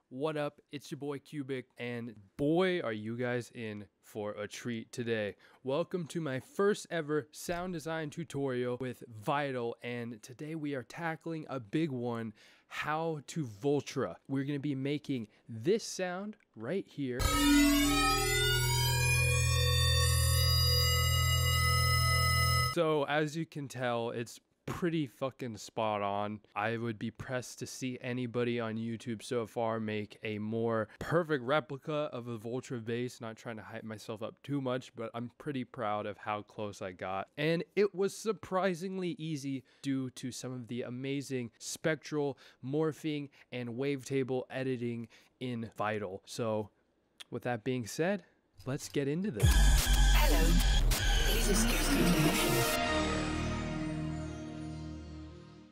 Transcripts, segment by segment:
What up? It's your boy Cubic, and boy are you guys in for a treat today. Welcome to my first ever sound design tutorial with Vital, and today we are tackling a big one, how to Voltra. We're going to be making this sound right here. So as you can tell, it's pretty fucking spot on. I would be pressed to see anybody on YouTube so far make a more perfect replica of a Voltra bass. Not trying to hype myself up too much, but I'm pretty proud of how close I got. And it was surprisingly easy due to some of the amazing spectral morphing and wavetable editing in Vital. So with that being said, let's get into this. Hello, please excuse me.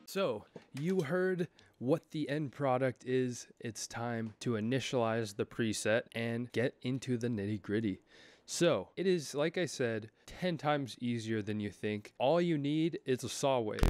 So, you heard what the end product is. It's time to initialize the preset and get into the nitty-gritty. So, it is, like I said, 10 times easier than you think. All you need is a saw wave.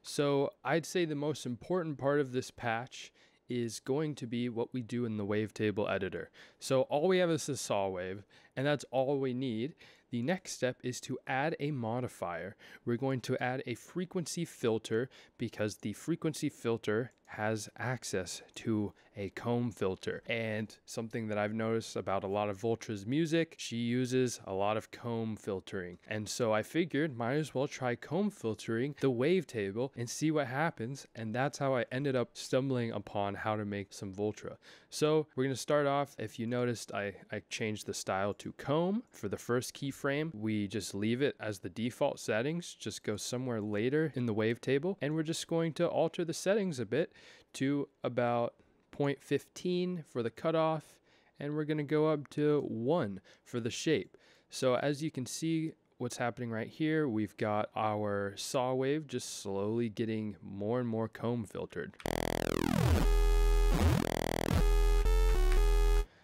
So, I'd say the most important part of this patch is going to be what we do in the wavetable editor. So all we have is a saw wave, and that's all we need. The next step is to add a modifier. We're going to add a frequency filter because the frequency filter has access to a comb filter. And something that I've noticed about a lot of Voltra's music, she uses a lot of comb filtering. And so I figured might as well try comb filtering the wavetable and see what happens. And that's how I ended up stumbling upon how to make some Voltra. So we're going to start off. If you noticed, I changed the style to comb for the first keyframe. We just leave it as the default settings, just go somewhere later in the wavetable, and we're just going to alter the settings a bit to about 0.15 for the cutoff, and we're going to go up to 1 for the shape. So as you can see, what's happening right here, we've got our saw wave just slowly getting more and more comb filtered.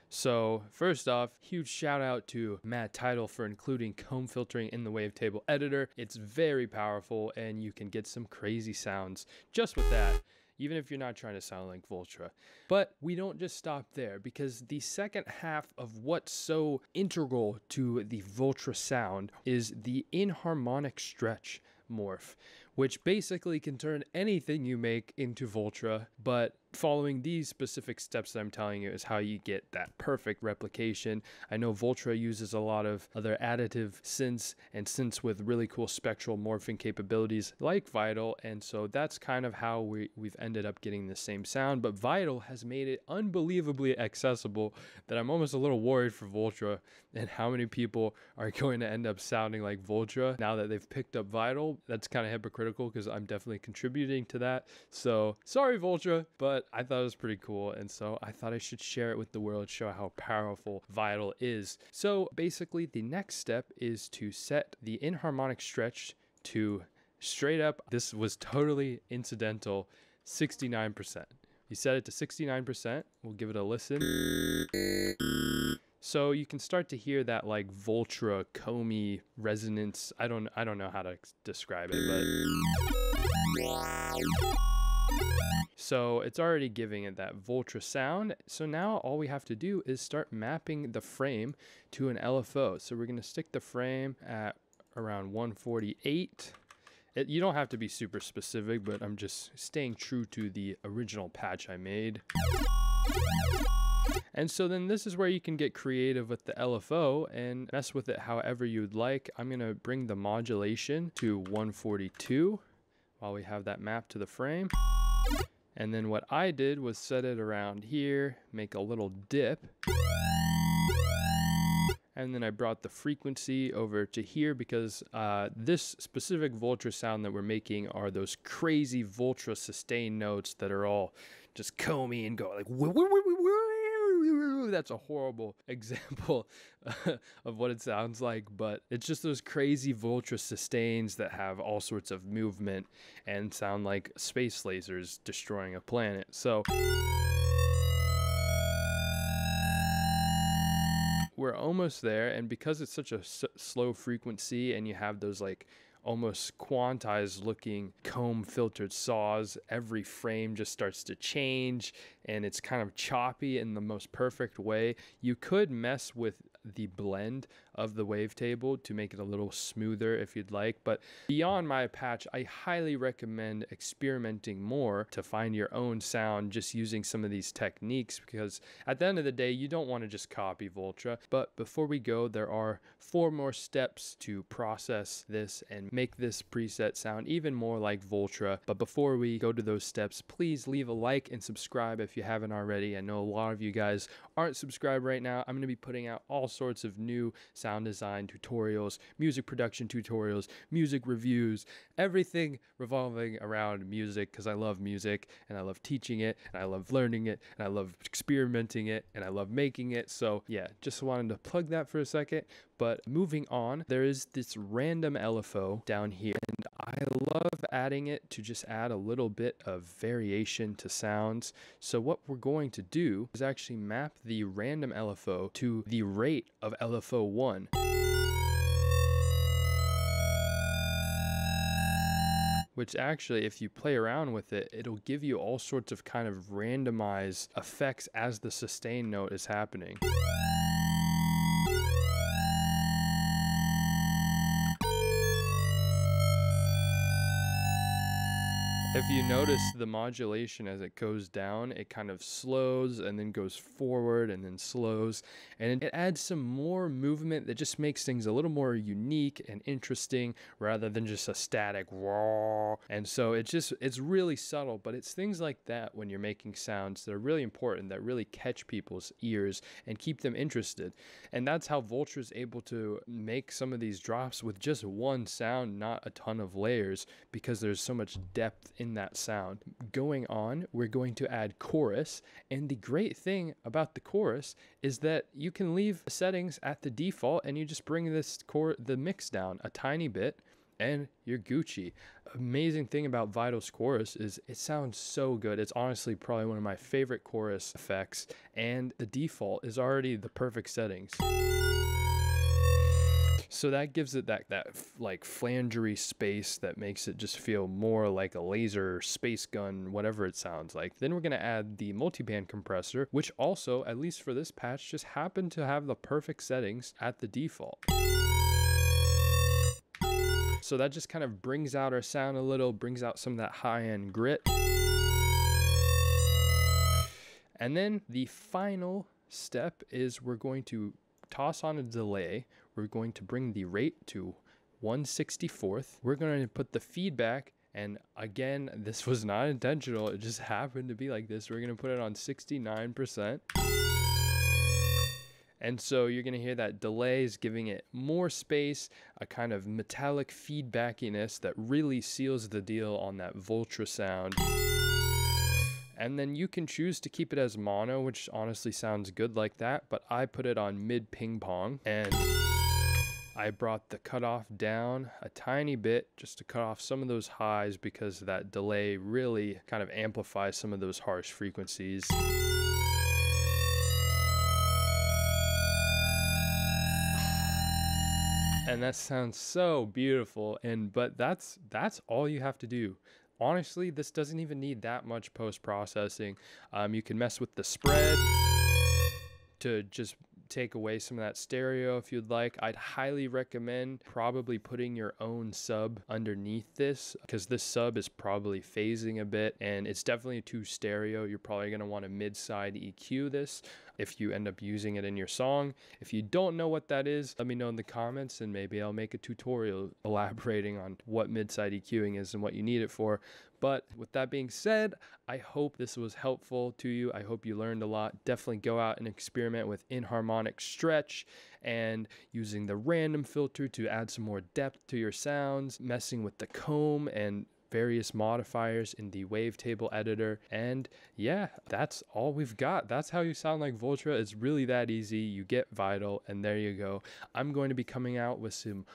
So first off, huge shout out to Matt Title for including comb filtering in the wavetable editor. It's very powerful and you can get some crazy sounds just with that, even if you're not trying to sound like Voltra. But we don't just stop there, because the second half of what's so integral to the Voltra sound is the inharmonic stretch morph, which basically can turn anything you make into Voltra, but following these specific steps that I'm telling you is how you get that perfect replication. I know Voltra uses a lot of other additive synths and synths with really cool spectral morphing capabilities like Vital, and so that's kind of how we've ended up getting the same sound. But Vital has made it unbelievably accessible that I'm almost a little worried for Voltra and how many people are going to end up sounding like Voltra now that they've picked up Vital. That's kind of hypocritical because I'm definitely contributing to that. So sorry Voltra, but I thought it was pretty cool, and so I thought I should share it with the world, show how powerful Vital is. So basically the next step is to set the inharmonic stretch to straight up, this was totally incidental, 69%. You set it to 69%, we'll give it a listen. So you can start to hear that like Voltra comey resonance. I don't know how to describe it, but so it's already giving it that Voltra sound. So now all we have to do is start mapping the frame to an LFO. So we're going to stick the frame at around 148. You don't have to be super specific, but I'm just staying true to the original patch I made. And so then this is where you can get creative with the LFO and mess with it however you'd like. I'm going to bring the modulation to 142 while we have that map to the frame. And then what I did was set it around here, make a little dip. And then I brought the frequency over to here because this specific Voltra sound that we're making are those crazy Voltra sustain notes that are all just comey and go like, that's a horrible example of what it sounds like, but it's just those crazy Voltra sustains that have all sorts of movement and sound like space lasers destroying a planet. So we're almost there, and because it's such a slow frequency and you have those like almost quantized looking comb filtered saws. Every frame just starts to change and it's kind of choppy in the most perfect way. You could mess with the blend of the wavetable to make it a little smoother if you'd like, but beyond my patch, I highly recommend experimenting more to find your own sound just using some of these techniques, because at the end of the day, you don't want to just copy Voltra. But before we go, there are 4 more steps to process this and make this preset sound even more like Voltra. But before we go to those steps, please leave a like and subscribe if you haven't already. I know a lot of you guys aren't subscribed right now. I'm going to be putting out all sorts of new sound design tutorials, music production tutorials, music reviews, everything revolving around music, because I love music and I love teaching it and I love learning it and I love experimenting it and I love making it. So yeah, just wanted to plug that for a second. But moving on, there is this random LFO down here, and I love adding it to just add a little bit of variation to sounds. So what we're going to do is actually map the random LFO to the rate of LFO 1. Which actually, if you play around with it, it'll give you all sorts of kind of randomized effects as the sustain note is happening. If you notice the modulation as it goes down, it kind of slows and then goes forward and then slows, and it adds some more movement that just makes things a little more unique and interesting rather than just a static raw. And so it's really subtle, but it's things like that when you're making sounds that are really important, that really catch people's ears and keep them interested. And that's how Voltra is able to make some of these drops with just one sound, not a ton of layers, because there's so much depth in that sound. Going on, we're going to add chorus, and the great thing about the chorus is that you can leave settings at the default and you just bring the mix down a tiny bit and you're Gucci. Amazing thing about Vital's chorus is it sounds so good. It's honestly probably one of my favorite chorus effects, and the default is already the perfect settings. So that gives it that like flangery space that makes it just feel more like a laser, space gun, whatever it sounds like. Then we're going to add the multiband compressor, which also, at least for this patch, just happened to have the perfect settings at the default. So that just kind of brings out our sound a little, brings out some of that high-end grit. And then the final step is we're going to toss on a delay. We're going to bring the rate to 1/64th. We're going to put the feedback, and again, this was not intentional. It just happened to be like this. We're going to put it on 69%. And so you're going to hear that delay is giving it more space, a kind of metallic feedbackiness that really seals the deal on that Voltra sound. And then you can choose to keep it as mono, which honestly sounds good like that, but I put it on mid ping pong, and I brought the cutoff down a tiny bit just to cut off some of those highs, because that delay really kind of amplifies some of those harsh frequencies. And that sounds so beautiful, but that's all you have to do. Honestly, this doesn't even need that much post-processing. You can mess with the spread to just take away some of that stereo if you'd like. I'd highly recommend probably putting your own sub underneath this, because this sub is probably phasing a bit and it's definitely too stereo. You're probably going to want to mid-side EQ this if you end up using it in your song. If you don't know what that is, let me know in the comments and maybe I'll make a tutorial elaborating on what mid-side EQing is and what you need it for. But with that being said, I hope this was helpful to you. I hope you learned a lot. Definitely go out and experiment with inharmonic stretch and using the random filter to add some more depth to your sounds, messing with the comb and various modifiers in the wavetable editor. And yeah, that's all we've got. That's how you sound like Voltra. It's really that easy. You get Vital and there you go. I'm going to be coming out with some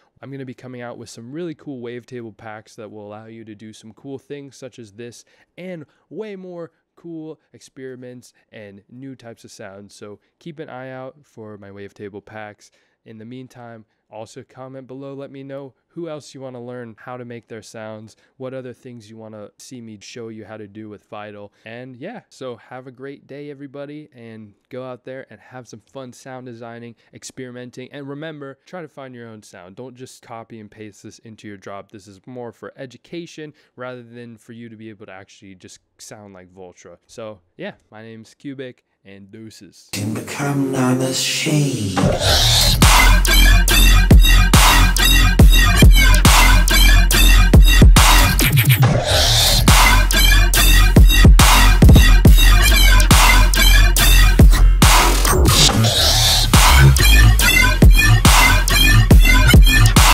really cool wavetable packs that will allow you to do some cool things such as this and way more cool experiments and new types of sounds. So keep an eye out for my wavetable packs. In the meantime, also comment below, let me know who else you want to learn how to make their sounds, what other things you want to see me show you how to do with Vital. And yeah, so have a great day, everybody, and go out there and have some fun sound designing, experimenting, and remember, try to find your own sound. Don't just copy and paste this into your drop. This is more for education rather than for you to be able to actually just sound like Voltra. So yeah, my name's Cubic, and deuces. Can become known as she.